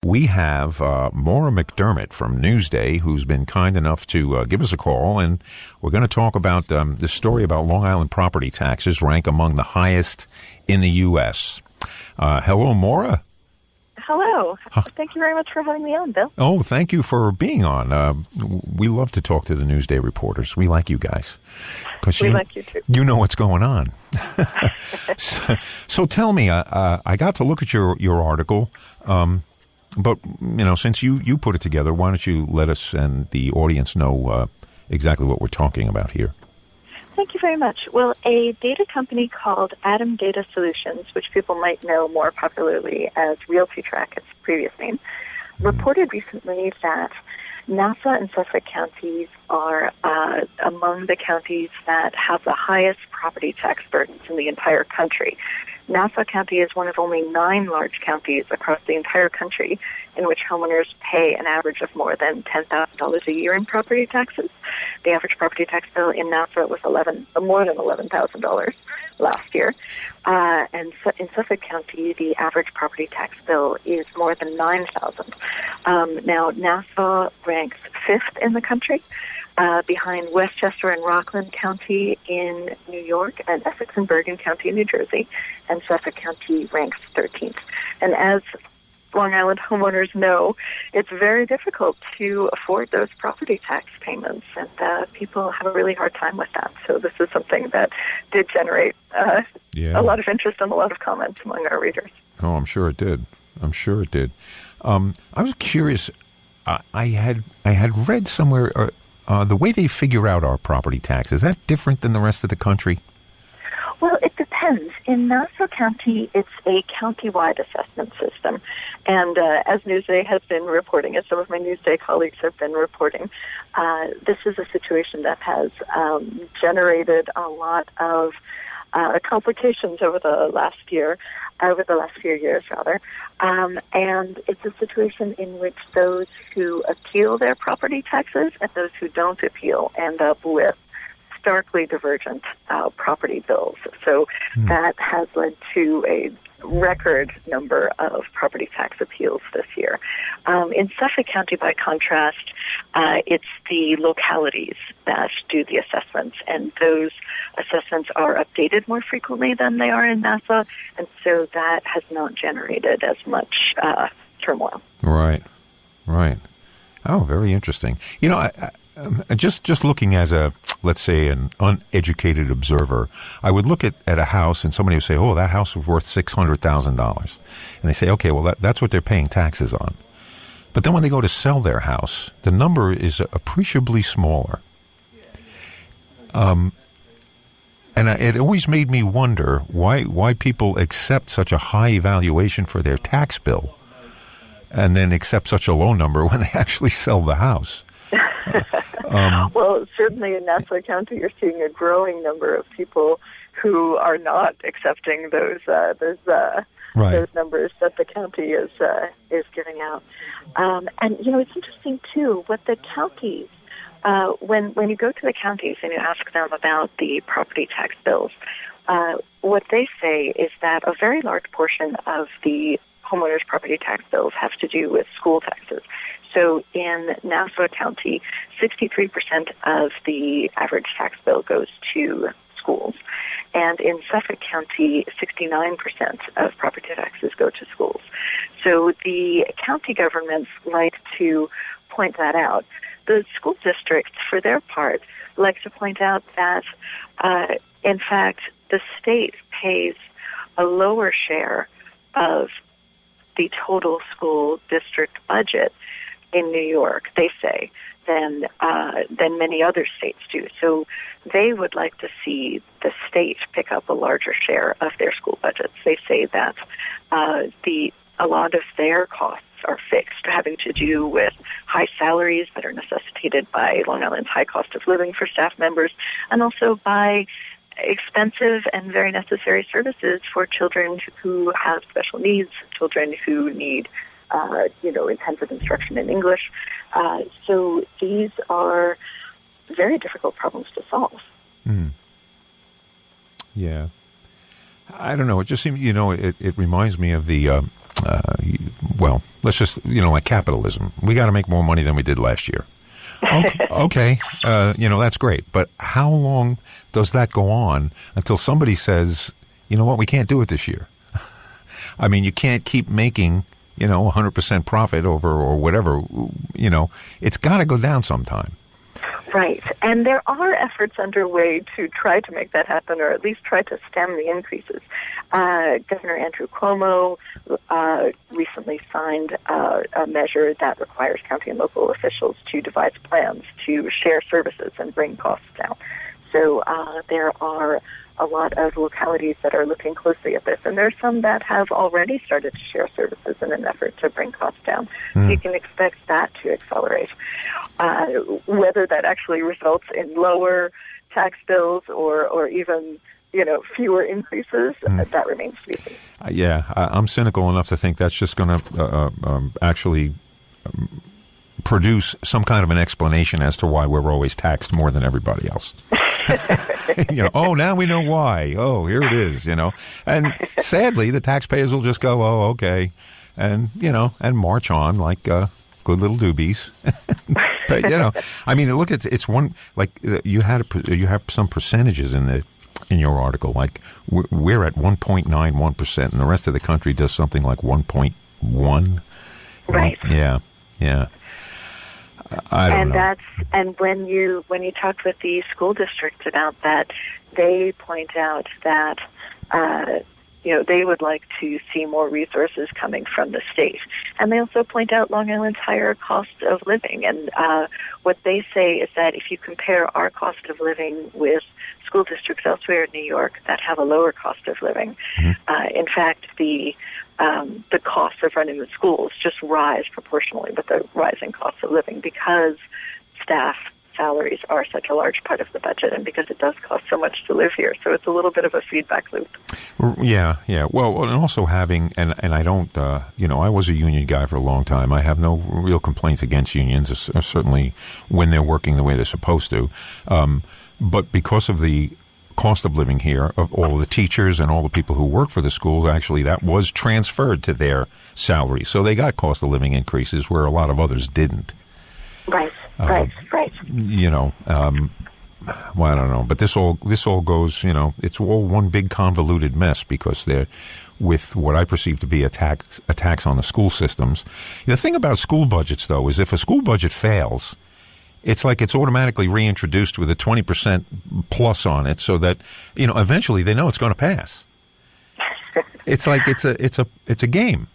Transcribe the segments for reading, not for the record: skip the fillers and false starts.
we have Maura McDermott from Newsday, who's been kind enough to give us a call, and we're going to talk about this story about Long Island property taxes rank among the highest in the U.S. Hello, Maura. Hello. Thank you very much for having me on, Bill. Oh, thank you for being on. We love to talk to the Newsday reporters. We like you guys. We like you, too. You know what's going on. So tell me, I got to look at your article, but, since you put it together, why don't you let us and the audience know exactly what we're talking about here? Thank you very much. Well, a data company called Atom Data Solutions, which people might know more popularly as RealtyTrack, its previous name, reported recently that Nassau and Suffolk counties are among the counties that have the highest property tax burdens in the entire country. Nassau County is one of only 9 large counties across the entire country in which homeowners pay an average of more than $10,000 a year in property taxes. The average property tax bill in Nassau was more than $11,000 last year. And in Suffolk County, the average property tax bill is more than $9,000. Now, Nassau ranks 5th in the country, behind Westchester and Rockland County in New York and Essex and Bergen County in New Jersey, and Suffolk County ranks 13th. And as Long Island homeowners know, it's very difficult to afford those property tax payments, and people have a really hard time with that. So this is something that did generate a lot of interest and a lot of comments among our readers. Oh, I'm sure it did. I was curious. I had read somewhere the way they figure out our property tax. Is that different than the rest of the country? Well, it depends. In Nassau County, it's a county-wide assessment system. And as Newsday has been reporting, as some of my Newsday colleagues have been reporting, this is a situation that has generated a lot of complications over the last few years, rather. And it's a situation in which those who appeal their property taxes and those who don't appeal end up with starkly divergent property bills. So that has led to a record number of property tax appeals this year. In Suffolk County, by contrast, it's the localities that do the assessments, and those assessments are updated more frequently than they are in Nassau, and so that has not generated as much turmoil. Right. Oh, very interesting. Just looking as let's say, an uneducated observer, I would look at a house and somebody would say, oh, that house was worth $600,000. And they say, okay, well, that's what they're paying taxes on. But then when they go to sell their house, the number is appreciably smaller. And it always made me wonder why people accept such a high valuation for their tax bill and then accept such a low number when they actually sell the house. Well, certainly in Nassau County, you're seeing a growing number of people who are not accepting those numbers that the county is giving out. And it's interesting too what the counties. When you go to the counties and you ask them about the property tax bills, what they say is that a very large portion of the homeowners' property tax bills have to do with school taxes. So in Nassau County, 63% of the average tax bill goes to schools. And in Suffolk County, 69% of property taxes go to schools. So the county governments like to point that out. The school districts, for their part, like to point out that, in fact, the state pays a lower share of the total school district budget in New York, they say, than many other states do. So they would like to see the state pick up a larger share of their school budgets. They say that a lot of their costs are fixed, having to do with high salaries that are necessitated by Long Island's high cost of living for staff members, and also by expensive and very necessary services for children who have special needs, children who need intensive instruction in English. So these are very difficult problems to solve. Yeah. I don't know. It just seems, it reminds me of the well, let's just, like capitalism. We got to make more money than we did last year. Okay, that's great. But how long does that go on until somebody says, you know what, we can't do it this year? I mean, you can't keep making, 100% profit or whatever, it's got to go down sometime. Right. And there are efforts underway to try to make that happen, or at least try to stem the increases. Governor Andrew Cuomo recently signed a measure that requires county and local officials to devise plans to share services and bring costs down. So there are a lot of localities that are looking closely at this, and there are some that have already started to share services in an effort to bring costs down. So you can expect that to accelerate. Whether that actually results in lower tax bills or even fewer increases, that remains to be seen. I'm cynical enough to think that's just going to actually produce some kind of an explanation as to why we're always taxed more than everybody else. Now we know why. Oh, here it is, And sadly, the taxpayers will just go, oh, okay, and, and march on like good little doobies. But, I mean, look, it's one, like you have some percentages in your article, like we're at 1.91% and the rest of the country does something like 1.1. Right. Yeah. I don't know. And when you talk with the school districts about that, they point out that they would like to see more resources coming from the state, and they also point out Long Island's higher cost of living. And what they say is that if you compare our cost of living with school districts elsewhere in New York that have a lower cost of living, in fact, the cost of running the schools just rise proportionally with the rising cost of living because staff salaries are such a large part of the budget and because it does cost so much to live here. So it's a little bit of a feedback loop. Yeah. Well, and also having, and I don't, I was a union guy for a long time. I have no real complaints against unions, certainly when they're working the way they're supposed to. But because of the cost of living here, of all the teachers and all the people who work for the schools, actually that was transferred to their salary. So they got cost of living increases where a lot of others didn't. Right. Well, I don't know, but this all goes, it's all one big convoluted mess because they're with what I perceive to be attacks on the school systems. The thing about school budgets, though, is if a school budget fails, it's like it's automatically reintroduced with a 20% plus on it, so that eventually they know it's going to pass. It's like it's a game.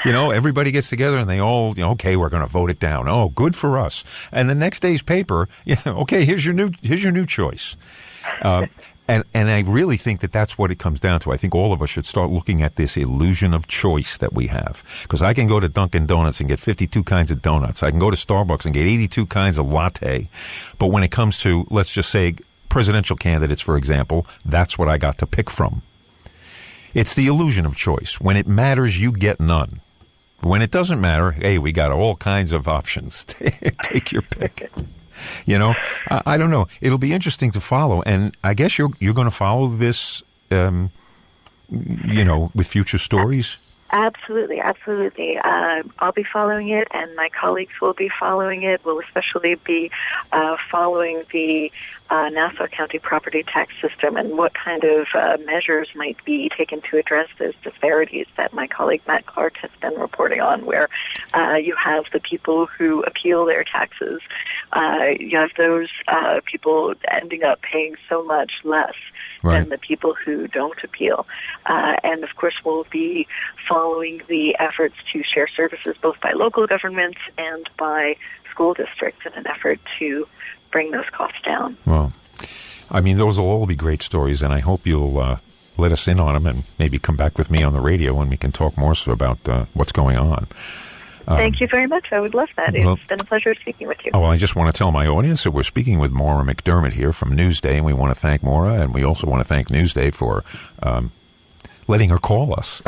Everybody gets together and they all, okay, we're going to vote it down. Oh, good for us. And the next day's paper, okay, here's your new choice. And I really think that that's what it comes down to. I think all of us should start looking at this illusion of choice that we have. Because I can go to Dunkin' Donuts and get 52 kinds of donuts. I can go to Starbucks and get 82 kinds of latte. But when it comes to, let's just say, presidential candidates, for example, that's what I got to pick from. It's the illusion of choice. When it matters, you get none. When it doesn't matter, hey, we got all kinds of options. Take your pick. I don't know. It'll be interesting to follow, and I guess you're going to follow this, with future stories. Absolutely. I'll be following it, and my colleagues will be following it. We'll especially be following the Nassau County property tax system and what kind of measures might be taken to address those disparities that my colleague Matt Clark has been reporting on, where you have the people who appeal their taxes. You have those people ending up paying so much less than the people who don't appeal. And, of course, we'll be following the efforts to share services both by local governments and by school districts in an effort to bring those costs down. Well, I mean, those will all be great stories, and I hope you'll let us in on them and maybe come back with me on the radio and we can talk more about what's going on. Thank you very much. I would love that. It's been a pleasure speaking with you. Oh, well, I just want to tell my audience that we're speaking with Maura McDermott here from Newsday, and we want to thank Maura, and we also want to thank Newsday for letting her call us.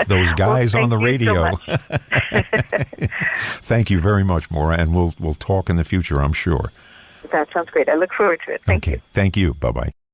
Those guys on the radio. So Thank you very much, Maura, and we'll talk in the future, I'm sure. That sounds great. I look forward to it. Thank you. Thank you. Bye-bye.